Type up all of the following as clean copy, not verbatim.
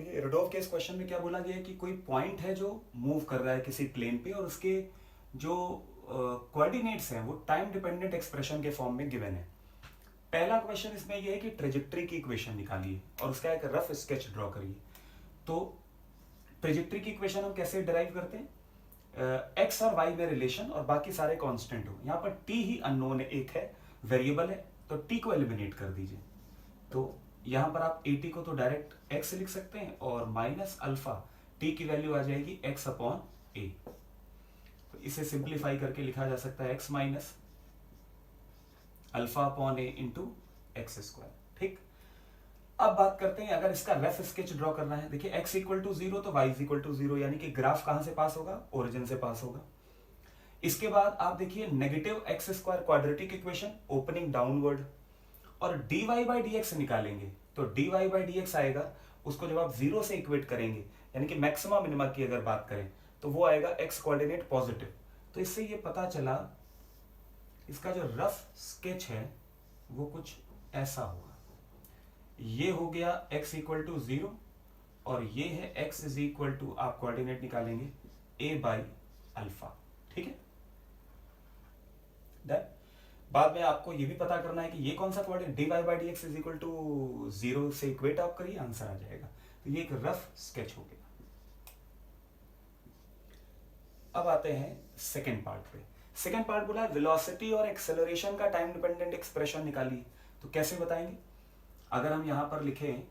देखिए रुडोल्फ के इस क्वेश्चन में क्या बोला गया है कि कोई पॉइंट है जो मूव कर रहा है किसी प्लेन पे और उसके जो कोऑर्डिनेट्स हैं वो टाइम डिपेंडेंट एक्सप्रेशन के फॉर्म में गिवन है। पहला क्वेश्चन इसमें यह है कि ट्रेजेक्ट्री की इक्वेशन निकालिए और उसका एक रफ स्केच ड्रॉ करिए। तो ट्रेजेक्ट्री की इक्वेशन हम कैसे डिराइव करते हैं, एक्स और वाई में रिलेशन और बाकी सारे कांस्टेंट हो। यहाँ पर टी ही अननोन एक है, वेरिएबल है, तो टी को एलिमिनेट कर दीजिए। तो यहाँ पर आप ए टी को तो डायरेक्ट एक्स लिख सकते हैं और माइनस अल्फा टी की वैल्यू आ जाएगी एक्स अपॉन ए। तो इसे सिंप्लीफाई करके लिखा जा सकता है एक्स माइनस अल्फा अपॉन ए इंटू एक्स स्क्वायर। ठीक, अब बात करते हैं अगर इसका रफ स्केच ड्रॉ करना है। देखिए x इक्वल टू जीरो तो y इक्वल टू जीरो, यानी कि ग्राफ कहां से पास होगा, ओरिजिन से पास होगा। इसके बाद आप देखिए negative x square quadratic equation opening downward, और dy बाई डी एक्स निकालेंगे तो dy बाई डी एक्स आएगा। उसको जब आप जीरो से इक्वेट करेंगे यानी कि मैक्सिमा मिनिमा की अगर बात करें तो वो आएगा x कोऑर्डिनेट पॉजिटिव। तो इससे ये पता चला इसका जो रफ स्केच है वो कुछ ऐसा होगा। ये हो गया x इक्वल टू जीरो और ये है x इज इक्वल टू, आप कोऑर्डिनेट निकालेंगे a बाई अल्फा। ठीक है, बाद में आपको ये भी पता करना है कि ये कौन सा coordinate, dy by D X is equal to zero से इक्वेट आप करिए, आंसर आ जाएगा। तो ये एक रफ स्केच हो गया। अब आते हैं सेकेंड पार्ट पे। सेकेंड पार्ट बोला वेलोसिटी और एक्सेलरेशन का टाइम डिपेंडेंट एक्सप्रेशन निकालिए। तो कैसे बताएंगे, अगर हम यहां पर लिखें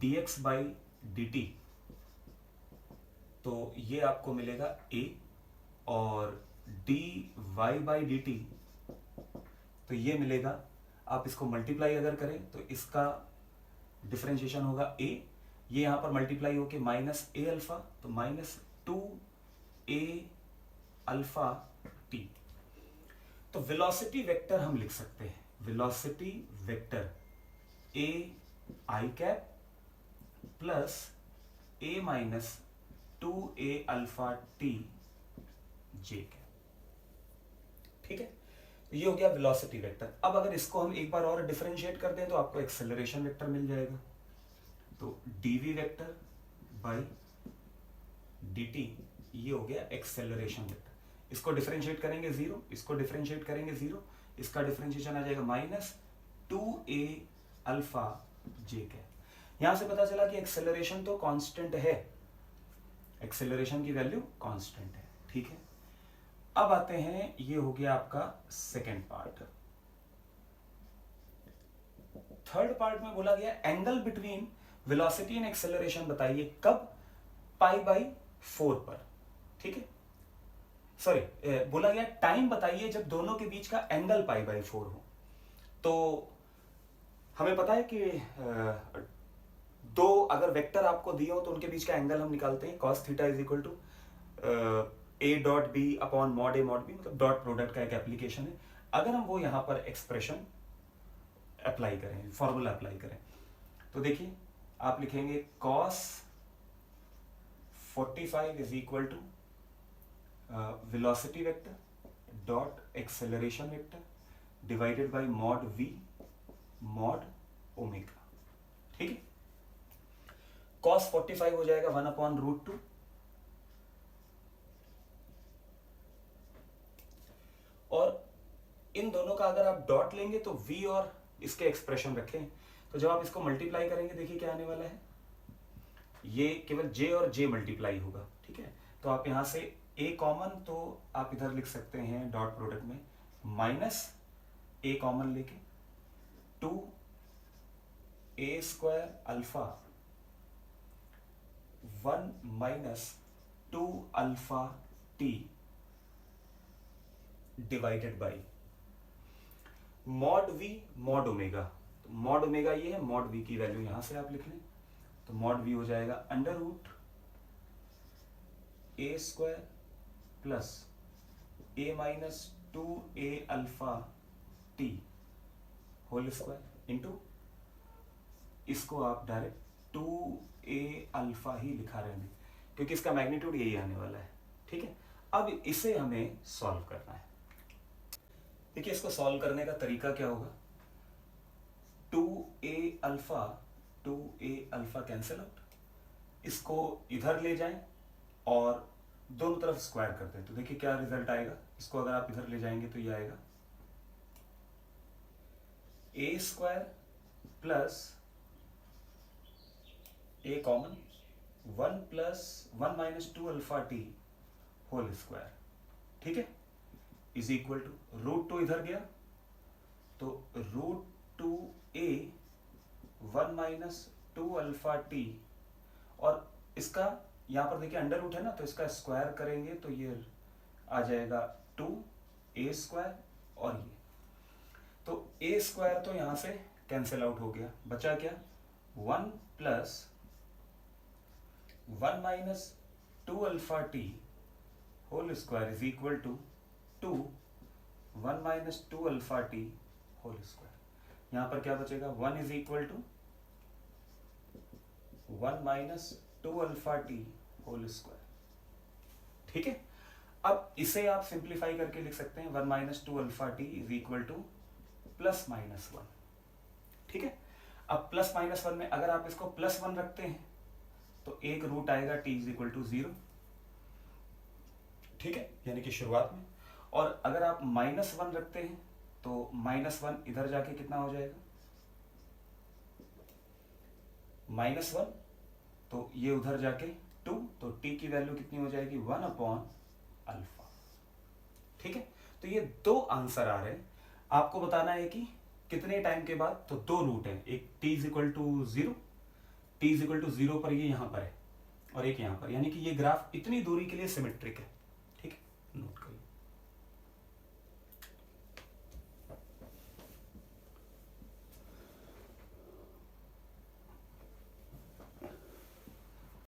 dx बाई डी टी तो ये आपको मिलेगा a, और dy बाई डी टी तो ये मिलेगा, आप इसको मल्टीप्लाई अगर करें तो इसका डिफरेंशिएशन होगा a, ये यहां पर मल्टीप्लाई होके माइनस ए अल्फा, तो माइनस टू ए अल्फा टी। तो वेलोसिटी वेक्टर हम लिख सकते हैं, velocity vector A I cap plus a minus two A alpha T J cap. ठीक है, ये हो गया वेलोसिटी वेक्टर। अब अगर इसको हम एक बार और डिफरेंशिएट कर दें तो आपको एक्सेलरेशन वेक्टर मिल जाएगा। तो डीवी वेक्टर बाई dt ये हो गया एक्सेलरेशन वेक्टर। इसको डिफरेंशिएट करेंगे जीरो, इसको डिफरेंशिएट करेंगे जीरो, इसका डिफरेंशिएशन आ जाएगा माइनस टू ए अल्फा जे कैप। यहां से पता चला कि एक्सेलरेशन तो कांस्टेंट है, एक्सेलरेशन की वैल्यू कांस्टेंट है। ठीक है, अब आते हैं, ये हो गया आपका सेकेंड पार्ट। थर्ड पार्ट में बोला गया angle between velocity and acceleration बताइए, कब, पाई बाई फोर पर। ठीक है, सॉरी, बोला गया टाइम बताइए जब दोनों के बीच का एंगल पाई बाई फोर हो। तो हमें पता है कि दो अगर वेक्टर आपको दिए हो तो उनके बीच का एंगल हम निकालते हैं, cos theta is equal to A dot B upon mod A mod B, मतलब डॉट प्रोडक्ट का एक एप्लीकेशन है। अगर हम वो यहां पर एक्सप्रेशन अप्लाई करें, फॉर्मूला अप्लाई करें, तो देखिए आप लिखेंगे cos 45 is equal to velocity vector dot acceleration vector divided by mod v mod omega. ठीक है, cos 45 हो जाएगा 1 अपॉन रूट टू, और इन दोनों का अगर आप डॉट लेंगे तो v और इसके एक्सप्रेशन रखें, तो जब आप इसको मल्टीप्लाई करेंगे देखिए क्या आने वाला है, ये केवल j और j मल्टीप्लाई होगा। ठीक है, तो आप यहां से a कॉमन, तो आप इधर लिख सकते हैं डॉट प्रोडक्ट में माइनस a कॉमन लेके two A square alpha 1 minus two alpha T divided by mod v mod omega. तो मॉड ओमेगा ये है, मॉड v की वैल्यू यहां से आप लिख लें, तो मॉड v हो जाएगा under root a square plus a minus two A alpha T whole square into, इसको आप डायरेक्ट टू ए अल्फा ही लिखा रहेंगे क्योंकि इसका मैग्नीट्यूड यही आने वाला है। ठीक है, अब इसे हमें सॉल्व करना है। देखिए इसको सॉल्व करने का तरीका क्या होगा, टू ए अल्फा कैंसिल आउट, इसको इधर ले जाएं और दोनों तरफ स्क्वायर कर दें, तो देखिए क्या रिजल्ट आएगा। इसको अगर आप इधर ले जाएंगे तो ये आएगा a square plus a common 1 plus 1 minus 2 alpha T whole square, ठीक है, इज इक्वल टू √2 इधर गया तो √2a 1 माइनस 2 अल्फा टी, और इसका यहां पर देखिए अंडर रूट है ना, तो इसका स्क्वायर करेंगे तो ये आ जाएगा 2a स्क्वायर, और ये तो a स्क्वायर तो यहां से कैंसिल आउट हो गया, बचा क्या 1 plus 1 minus 2 alpha T whole square is equal to 2 1 minus 2 alpha T whole square. यहां पर क्या बचेगा 1 is equal to 1 minus 2 alpha T whole square, ठीक है। अब इसे आप सिंप्लीफाई करके लिख सकते हैं 1 minus 2 alpha T is equal two plus minus 1, ठीक है। अब प्लस माइनस 1 में अगर आप इसको प्लस 1 रखते हैं तो एक रूट आएगा t इज इक्वल टू 0, ठीक है, यानी कि शुरुआत में। और अगर आप -1 रखते हैं तो -1 इधर जाके कितना हो जाएगा -1, तो ये उधर जाके 2, तो t की वैल्यू कितनी हो जाएगी 1/अल्फा, ठीक है। तो ये दो आंसर आ रहे हैं, आपको बताना है कि कितने टाइम के बाद। तो दो रूट है, एक t is equal to 0, t is equal to 0 पर ये यहां पर है और एक यहां पर, यानी कि ये ग्राफ इतनी दूरी के लिए सिमेट्रिक है।